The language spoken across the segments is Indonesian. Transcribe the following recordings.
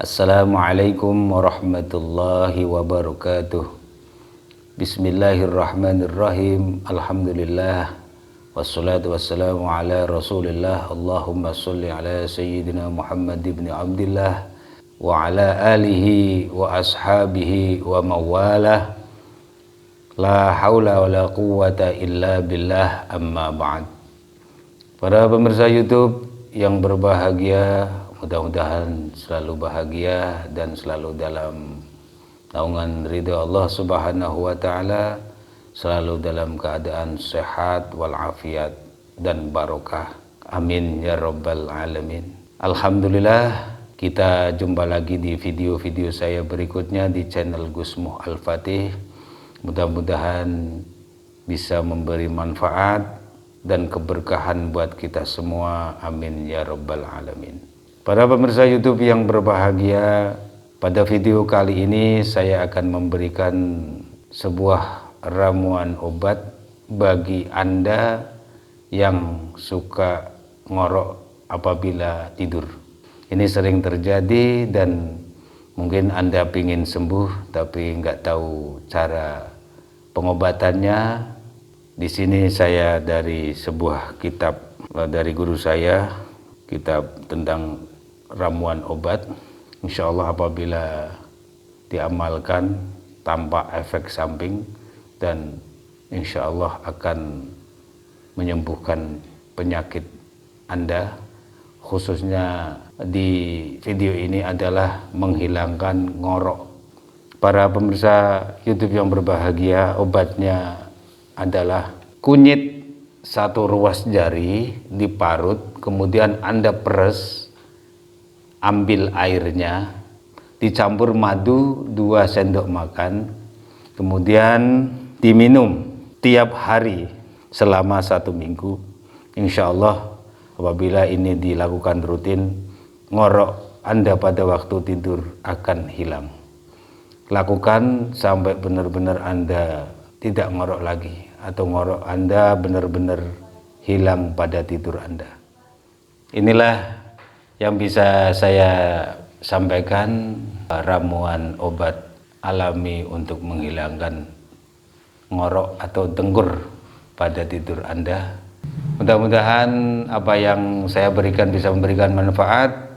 Assalamualaikum warahmatullahi wabarakatuh. Bismillahirrahmanirrahim. Alhamdulillah. Wassalatu wassalamu ala rasulillah. Allahumma salli ala sayyidina Muhammad ibn Abdillah wa ala alihi wa ashabihi wa mawalah. La hawla wa la quwwata illa billah, amma ba'd. Para pemirsa YouTube yang berbahagia, mudah-mudahan selalu bahagia dan selalu dalam naungan ridha Allah Subhanahu wa taala, selalu dalam keadaan sehat walafiat dan barokah. Amin ya rabbal alamin. Alhamdulillah, kita jumpa lagi di video-video saya berikutnya di channel Gus Muh Al-Fatih. Mudah-mudahan bisa memberi manfaat dan keberkahan buat kita semua. Amin ya rabbal alamin. Para pemirsa YouTube yang berbahagia, pada video kali ini saya akan memberikan sebuah ramuan obat bagi Anda yang suka ngorok apabila tidur. Ini sering terjadi dan mungkin Anda ingin sembuh tapi nggak tahu cara pengobatannya. Di sini saya dari sebuah kitab dari guru saya, kitab tentang ramuan obat. Insya Allah apabila diamalkan tanpa efek samping, dan insya Allah akan menyembuhkan penyakit Anda. Khususnya di video ini adalah menghilangkan ngorok. Para pemirsa YouTube yang berbahagia, obatnya adalah kunyit 1 ruas jari diparut, kemudian Anda peres, ambil airnya, dicampur madu 2 sendok makan, kemudian diminum tiap hari selama 1 minggu. Insya Allah apabila ini dilakukan rutin, ngorok Anda pada waktu tidur akan hilang. Lakukan sampai benar-benar Anda tidak ngorok lagi, atau ngorok Anda benar-benar hilang pada tidur Anda. Inilah yang bisa saya sampaikan, ramuan obat alami untuk menghilangkan ngorok atau dengkur pada tidur Anda. Mudah-mudahan apa yang saya berikan bisa memberikan manfaat.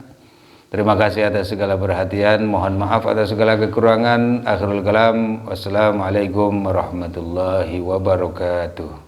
Terima kasih atas segala perhatian. Mohon maaf atas segala kekurangan. Akhirul kalam. Wassalamualaikum warahmatullahi wabarakatuh.